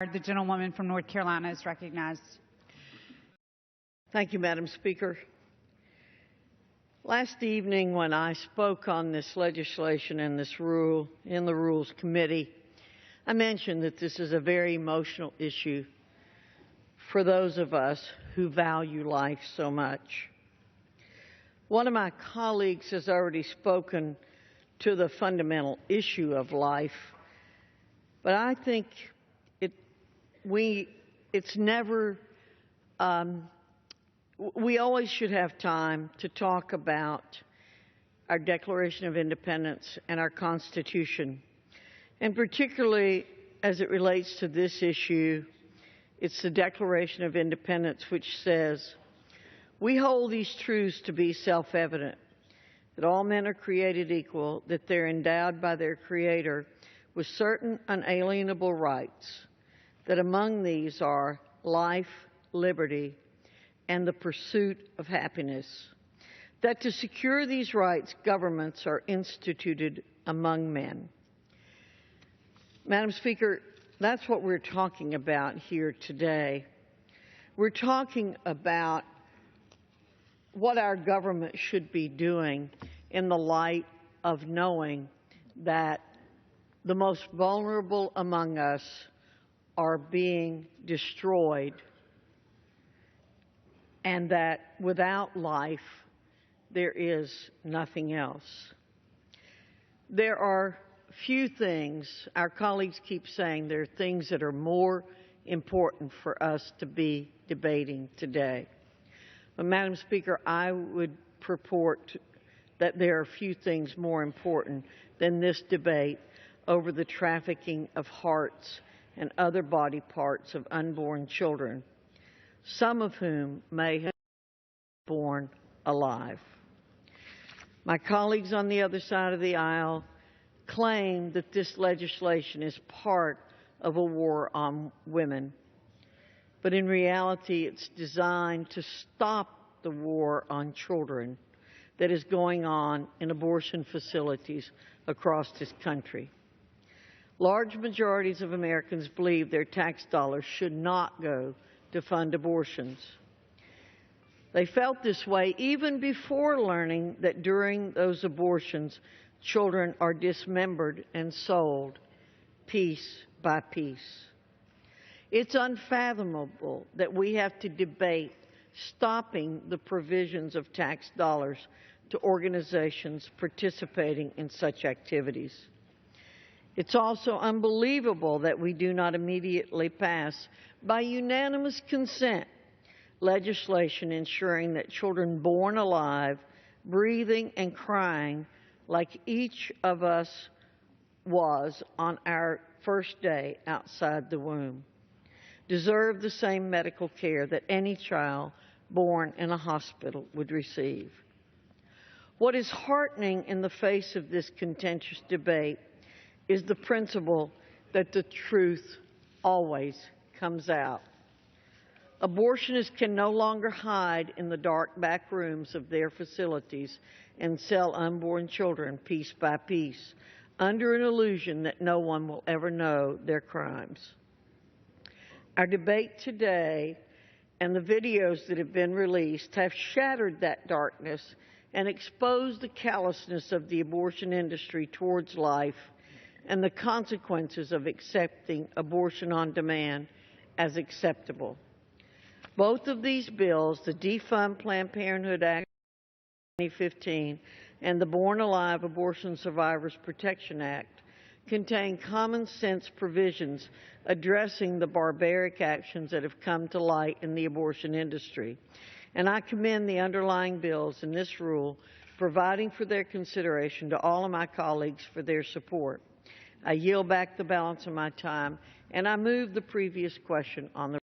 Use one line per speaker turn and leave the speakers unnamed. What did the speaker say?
The gentlewoman from North Carolina is recognized.
Thank you, Madam Speaker. Last evening, when I spoke on this legislation and this rule in the Rules Committee, I mentioned that this is a very emotional issue for those of us who value life so much. One of my colleagues has already spoken to the fundamental issue of life, but I think we always should have time to talk about our Declaration of Independence and our Constitution. And particularly as it relates to this issue, it's the Declaration of Independence which says, "We hold these truths to be self-evident, that all men are created equal, that they're endowed by their Creator with certain unalienable rights, that among these are life, liberty, and the pursuit of happiness, that to secure these rights, governments are instituted among men." Madam Speaker, that's what we're talking about here today. We're talking about what our government should be doing in the light of knowing that the most vulnerable among us are being destroyed, and that without life, there is nothing else. There are few things, our colleagues keep saying there are things that are more important for us to be debating today. But Madam Speaker, I would purport that there are few things more important than this debate over the trafficking of hearts and other body parts of unborn children, some of whom may have been born alive. My colleagues on the other side of the aisle claim that this legislation is part of a war on women, but in reality it's designed to stop the war on children that is going on in abortion facilities across this country. Large majorities of Americans believe their tax dollars should not go to fund abortions. They felt this way even before learning that during those abortions, children are dismembered and sold piece by piece. It's unfathomable that we have to debate stopping the provisions of tax dollars to organizations participating in such activities. It's also unbelievable that we do not immediately pass, by unanimous consent, legislation ensuring that children born alive, breathing and crying like each of us was on our first day outside the womb, deserve the same medical care that any child born in a hospital would receive. What is heartening in the face of this contentious debate is the principle that the truth always comes out. Abortionists can no longer hide in the dark back rooms of their facilities and sell unborn children piece by piece under an illusion that no one will ever know their crimes. Our debate today and the videos that have been released have shattered that darkness and exposed the callousness of the abortion industry towards life and the consequences of accepting abortion on demand as acceptable. Both of these bills, the Defund Planned Parenthood Act of 2015 and the Born Alive Abortion Survivors Protection Act, contain common sense provisions addressing the barbaric actions that have come to light in the abortion industry. And I commend the underlying bills in this rule, providing for their consideration, to all of my colleagues for their support. I yield back the balance of my time, and I move the previous question on the